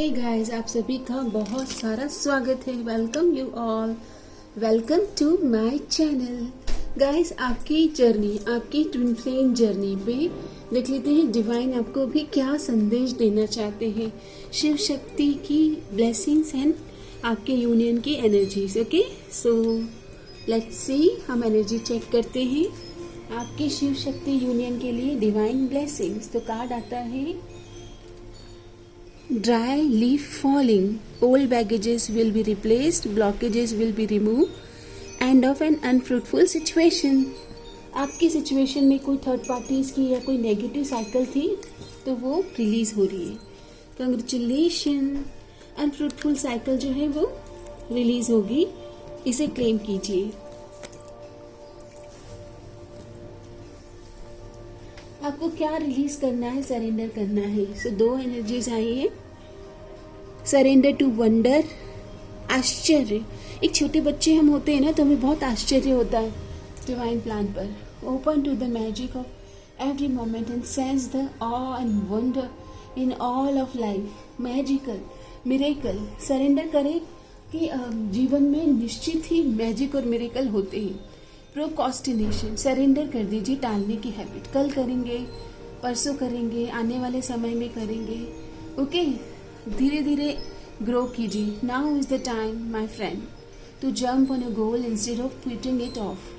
Hey guys, आप सभी का बहुत सारा स्वागत है। Welcome you all, welcome to my channel. Guys, आपकी जर्नी, आपकी ट्विन फ्लेम जर्नी पे देख लेते हैं डिवाइन आपको भी क्या संदेश देना चाहते हैं। शिव शक्ति की ब्लेसिंग्स एंड आपके यूनियन की energies. Okay, so let's see, हम एनर्जी चेक करते हैं आपके शिव शक्ति यूनियन के लिए डिवाइन ब्लेसिंग्स। तो कार्ड आता है dry leaf falling, old baggages will be replaced, blockages will be removed, end of an unfruitful situation। आपकी सिचुएशन में कोई थर्ड पार्टीज की या कोई नेगेटिव साइकिल थी तो वो रिलीज हो रही है। कंग्रेचुलेशन, अनफ्रूटफुल साइकिल जो है वो रिलीज होगी, इसे क्लेम कीजिए। आपको क्या रिलीज करना है, सरेंडर करना है। सो दो एनर्जीज आई है, सरेंडर टू वंडर, आश्चर्य। एक छोटे बच्चे हम होते हैं ना तो हमें बहुत आश्चर्य होता है डिवाइन प्लान पर। Open to the magic of every moment and sense the awe and wonder in all of life. Magical, miracle. Surrender करें कि जीवन में निश्चित ही मैजिक और मिरेकल होते हैं। प्रोक्रास्टिनेशन, सरेंडर कर दीजिए टालने की हैबिट। कल करेंगे, परसों करेंगे, आने वाले समय में करेंगे। ओके, धीरे धीरे ग्रो कीजिए। Now is the time my friend to jump on a goal instead of putting it off.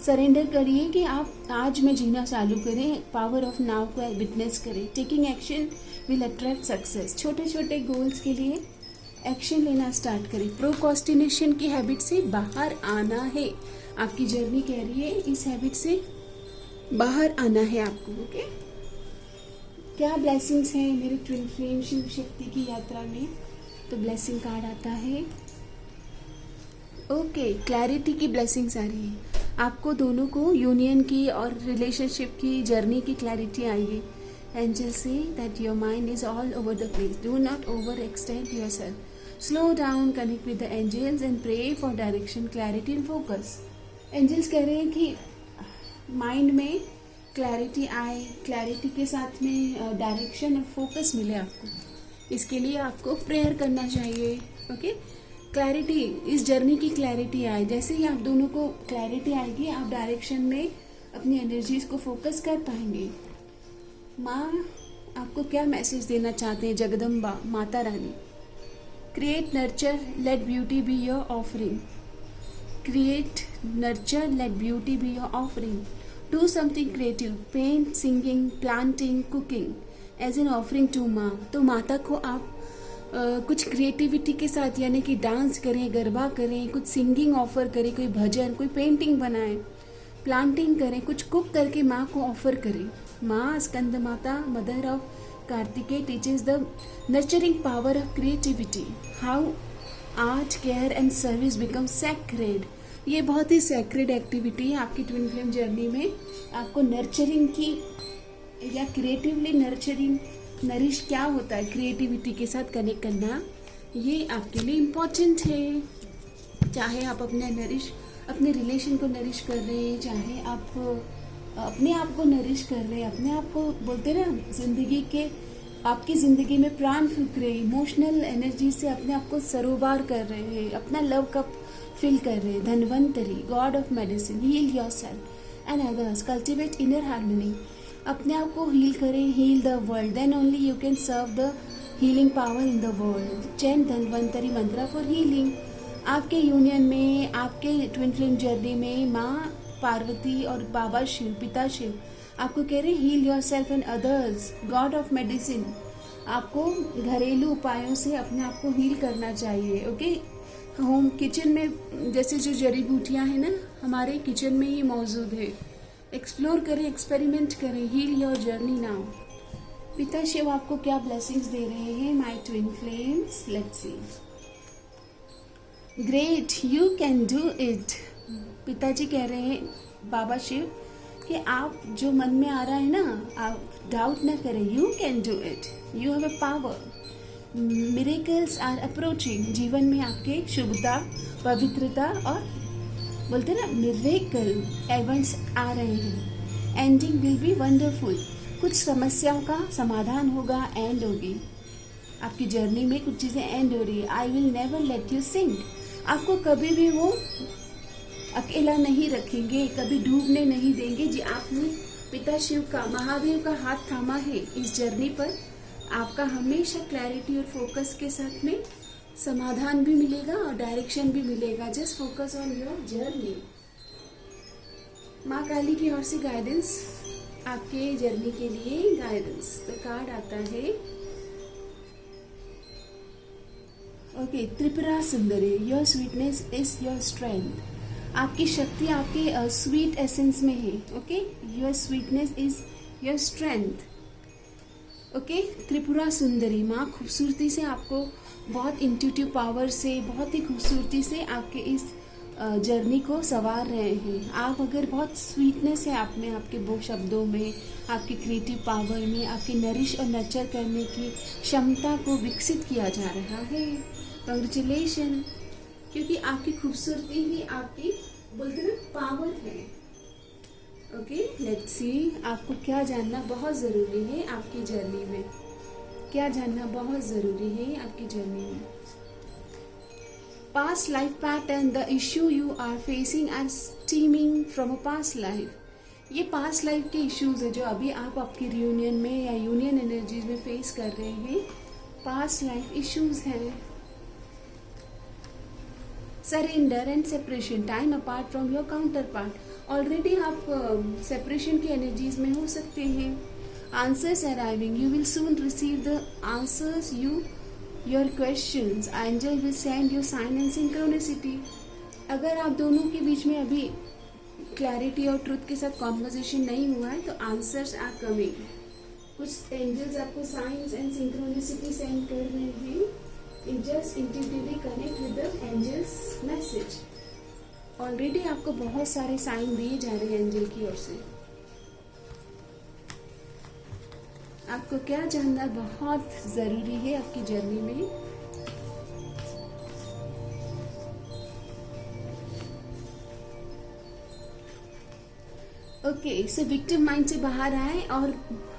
Surrender करिए कि आप आज में जीना चालू करें, पावर ऑफ नाउ को विटनेस करें। Taking action will attract success. छोटे छोटे गोल्स के लिए एक्शन लेना स्टार्ट करें। प्रोक्रास्टिनेशन की हैबिट से बाहर आना है। आपकी जर्नी कह रही है इस हैबिट से बाहर आना है आपको। ओके, क्या ब्लेसिंग्स हैं मेरे ट्विन फ्लेम शिव शक्ति की यात्रा में। तो ब्लेसिंग कार्ड आता है, ओके, क्लैरिटी की ब्लेसिंग्स आ रही है। आपको दोनों को यूनियन की और रिलेशनशिप की जर्नी की क्लैरिटी आएगी। Angel say that your mind is all over the place, do not over extend yourself, slow down, connect with the angels and pray for direction, clarity and focus। Angels कह रहे हैं कि mind में clarity आए, clarity के साथ में direction और फोकस मिले आपको। इसके लिए आपको प्रेयर करना चाहिए। ओके, क्लैरिटी, इस जर्नी की क्लैरिटी आए। जैसे ही आप दोनों को क्लैरिटी आएगी, आप डायरेक्शन में अपनी एनर्जीज को फोकस कर पाएंगे। माँ आपको क्या मैसेज देना चाहते हैं, Jagdamba Mata Rani. Create, nurture, let beauty be your offering. Create, nurture, let beauty be your offering. Do something creative. Paint, singing, planting, cooking as an offering to माँ। तो माता को आप कुछ क्रिएटिविटी के साथ, यानी कि डांस करें, गरबा करें, कुछ सिंगिंग ऑफर करें, कोई भजन, कोई पेंटिंग बनाएं, प्लांटिंग करें, कुछ कुक करके माँ को ऑफर करें। माँ स्कंद माता, mother of Kartikeya teaches the nurturing power of creativity, how art, care and service become sacred। ये बहुत ही sacred एक्टिविटी है आपकी ट्विन फ्लेम जर्नी में। आपको नर्चरिंग की या क्रिएटिवली नर्चरिंग, नरिश क्या होता है, क्रिएटिविटी के साथ कनेक्ट करना, ये आपके लिए इम्पॉर्टेंट है। चाहे आप अपने रिलेशन को नरिश कर रहे हैं, चाहे आप अपने आप को नरिश कर रहे हैं, अपने आप को बोलते ना जिंदगी के, आपकी जिंदगी में प्राण फूंक रहे हैं, इमोशनल एनर्जी से अपने आप को सरोबार कर रहे हैं, अपना लव कप फिल कर रहे हैं। Dhanvantari, god of medicine, heal yourself and others, cultivate inner harmony. अपने आप को हील करें, heal the world, then only you can serve the healing power in the world. Chant Dhanvantari mantra for healing. आपके union में, आपके ट्विन फ्लेम जर्नी में माँ पार्वती और बाबा शिव, पिता शिव आपको कह रहे हैं heal yourself and others, god of medicine. आपको घरेलू उपायों से अपने आप को हील करना चाहिए। ओके, होम किचन में जैसे जो जड़ी बूटियां हैं ना, हमारे किचन में ही मौजूद है। एक्सप्लोर करें, एक्सपेरिमेंट करें, हील योर जर्नी नाउ। पिता शिव आपको क्या ब्लेसिंग्स दे रहे हैं my twin flames, let's see. Great, you can do it. पिताजी कह रहे हैं, बाबा शिव, कि आप जो मन में आ रहा है ना, आप डाउट ना करें, you can do it, you have a power. Miracles are approaching. जीवन में आपके शुभता, पवित्रता और बोलते ना मिरेकल इवेंट्स आ रहे हैं। Ending will be wonderful. कुछ समस्याओं का समाधान होगा, एंड होगी। आपकी जर्नी में कुछ चीज़ें एंड हो रही है। I will never let you sink, आपको कभी भी वो अकेला नहीं रखेंगे, कभी डूबने नहीं देंगे। जी आपने पिता शिव का, महादेव का हाथ थामा है इस जर्नी पर, आपका हमेशा क्लैरिटी और फोकस के साथ में समाधान भी मिलेगा और डायरेक्शन भी मिलेगा। Just focus on your journey. माँ काली की ओर से गाइडेंस, आपके जर्नी के लिए गाइडेंस। तो कार्ड आता है okay, Tripura Sundari, your sweetness is your strength. आपकी शक्ति आपके स्वीट एसेंस में है। Okay, your sweetness is your strength. Okay, Tripura Sundari माँ खूबसूरती से आपको बहुत इंट्यूटिव पावर से, बहुत ही खूबसूरती से आपके इस जर्नी को संवार रहे हैं। आप अगर बहुत स्वीटनेस है आप में, आपके वो शब्दों में, आपकी क्रिएटिव पावर में, आपकी नरिश और नर्चर करने की क्षमता को विकसित किया जा रहा है। कांग्रेचुलेशन, क्योंकि आपकी खूबसूरती ही आपकी बोलते ना पावर है। ओके, लेट्स सी आपको क्या जानना बहुत ज़रूरी है आपकी जर्नी में, क्या जानना बहुत ज़रूरी है आपकी जर्नी में। Past life pattern, the issue you are facing and steaming from a past life. ये पास्ट लाइफ के इश्यूज है जो अभी आप आपकी रियूनियन में या यूनियन एनर्जीज में फेस कर रहे हैं। पास्ट लाइफ इश्यूज हैं। Surrender and separation, time apart from your counterpart. Already आप सेपरेशन की एनर्जीज में हो सकते हैं। Answers arriving, you will soon receive the answers your questions. Angel will send you sign and synchronicity. अगर आप दोनों के बीच में अभी क्लैरिटी और ट्रुथ के साथ कॉन्वर्सेशन नहीं हुआ है तो आंसर्स आर कमिंग। कुछ एंजल्स आपको साइंस एंड सिंक्रोनिसिटी सेंड कर रहे हैं। Just intuitively connect with the angels message. Already आपको बहुत सारे साइन दिए जा रहे हैं एंजल की ओर से। आपको क्या जानना बहुत जरूरी है आपकी जर्नी में। ओके, सो विक्टिम माइंड से बाहर आए और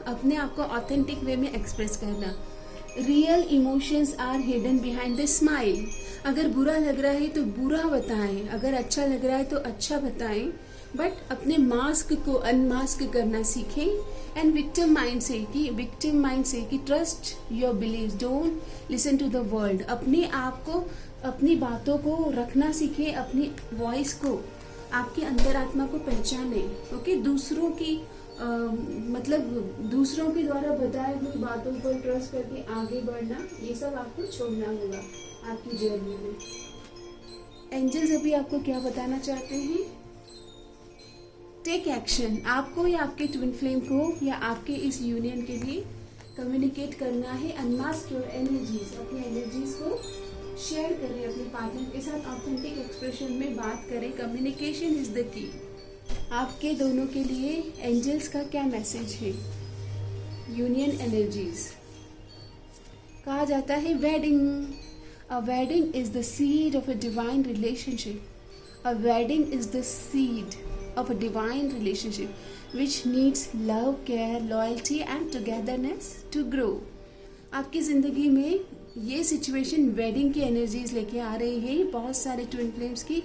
अपने आप को ऑथेंटिक वे में एक्सप्रेस करना। Real emotions are hidden behind the smile. अगर बुरा लग रहा है तो बुरा बताएं, अगर अच्छा लग रहा है तो अच्छा बताएं, बट अपने मास्क को अनमास्क करना सीखें। एंड विक्टिम माइंड से कि trust your believe, don't listen to the world. अपने आप को, अपनी बातों को रखना सीखें, अपनी वॉइस को, आपकी अंतरात्मा को पहचाने। ओके, दूसरों की मतलब दूसरों के द्वारा बताए हुई बातों पर ट्रस्ट करके आगे बढ़ना, ये सब आपको छोड़ना होगा आपकी जर्नी में। एंजल्स अभी आपको क्या बताना चाहते हैं? Take action. आपको या आपके ट्विन फ्लेम को या आपके इस यूनियन के लिए कम्युनिकेट करना है। अनमास्क योर एनर्जीज, अपनी एनर्जीज को शेयर करें अपने पार्टनर के साथ, ऑथेंटिक एक्सप्रेशन में बात करें। Communication is the key. आपके दोनों के लिए एंजल्स का क्या मैसेज है? यूनियन एनर्जीज कहा जाता है wedding. A wedding is the seed of a divine relationship. A wedding is the seed of a divine relationship which needs love, care, loyalty and togetherness to grow. आपकी ज़िंदगी में ये situation wedding की energies लेके आ रही है। बहुत सारे ट्विन फ्लेम्स की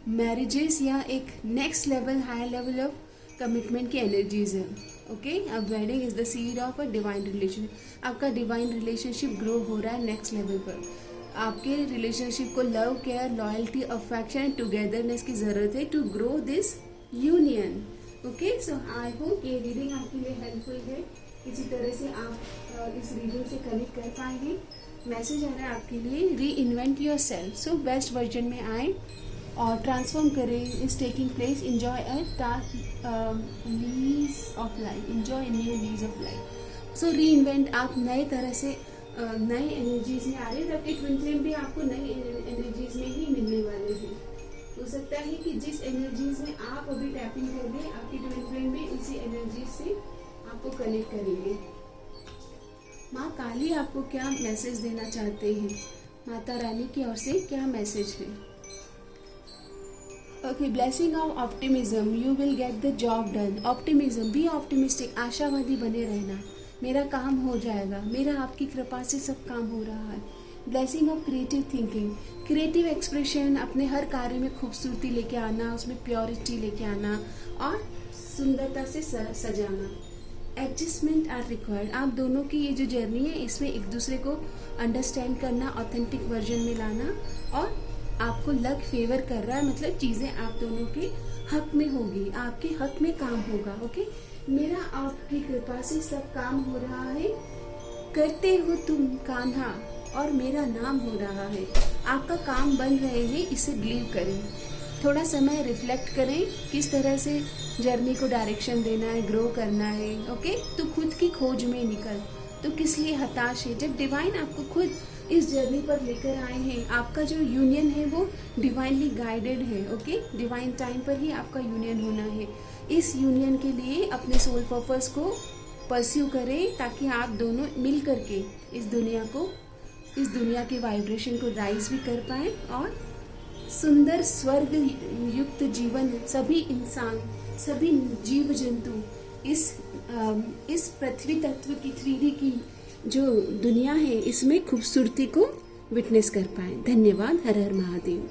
मैरिजेस या एक next level, high level of commitment की एनर्जीज है। ओके, अब wedding is the seed of a divine relationship. आपका डिवाइन रिलेशनशिप ग्रो हो रहा है नेक्स्ट लेवल पर। आपके रिलेशनशिप को love, care, loyalty, affection and togetherness की ज़रूरत है to grow this union. Okay, so I hope ये रीडिंग आपके लिए हेल्पफुल है। किसी तरह से आप इस रीडिंग से कनेक्ट कर पाएंगे। मैसेज आ रहा है आपके लिए, reinvent yourself. So best version में आए और ट्रांसफॉर्म करें। Is taking place, enjoy a lease of life, enjoy new lease of life. So reinvent, आप नए तरह से नए एनर्जीज में आ रहे हैं। आपके ट्विन फ्लेम भी आपको नई एनर्जीज में ही मिलने वाले हैं। हो सकता है कि जिस एनर्जीज में आप अभी टैपिंग कर रहे हैं, आपकी ट्विन फ्लेम भी उसी एनर्जी से आपको कनेक्ट करेंगे। माँ काली आपको क्या मैसेज देना चाहते हैं? माता रानी की ओर से क्या मैसेज है? Okay, blessing of optimism, you will get the job done. Optimism, be optimistic, आशावादी बने रहना। मेरा काम हो जाएगा, मेरा आपकी कृपा से सब काम हो रहा है। Blessing of creative thinking, creative expression, अपने हर कार्य में खूबसूरती लेके आना, उसमें प्योरिटी लेके आना और सुंदरता से सजाना। एडजस्टमेंट आर रिक्वायर्ड, आप दोनों की ये जो जर्नी है इसमें एक दूसरे को अंडरस्टैंड करना, ऑथेंटिक वर्जन में लाना, और आपको लक फेवर कर रहा है, मतलब चीज़ें आप दोनों के हक में होगी, आपके हक में काम होगा। ओके, मेरा आपकी कृपा से सब काम हो रहा है, करते हो तुम कान्हा और मेरा नाम हो रहा है। आपका काम बन रहे हैं, इसे बिलीव करें। थोड़ा समय रिफ्लेक्ट करें किस तरह से जर्नी को डायरेक्शन देना है, ग्रो करना है। ओके, तो खुद की खोज में निकल, तो किस लिए हताश है जब डिवाइन आपको खुद इस जर्नी पर लेकर आए हैं। आपका जो यूनियन है वो डिवाइनली गाइडेड है। ओके, डिवाइन टाइम पर ही आपका यूनियन होना है। इस यूनियन के लिए अपने सोल पर्पस को परस्यू करें ताकि आप दोनों मिल करके इस दुनिया के वाइब्रेशन को राइज भी कर पाए और सुंदर स्वर्ग युक्त जीवन सभी इंसान, सभी जीव जंतु इस पृथ्वी तत्व की 3D की जो दुनिया है इसमें खूबसूरती को विटनेस कर पाए। धन्यवाद। हर हर महादेव।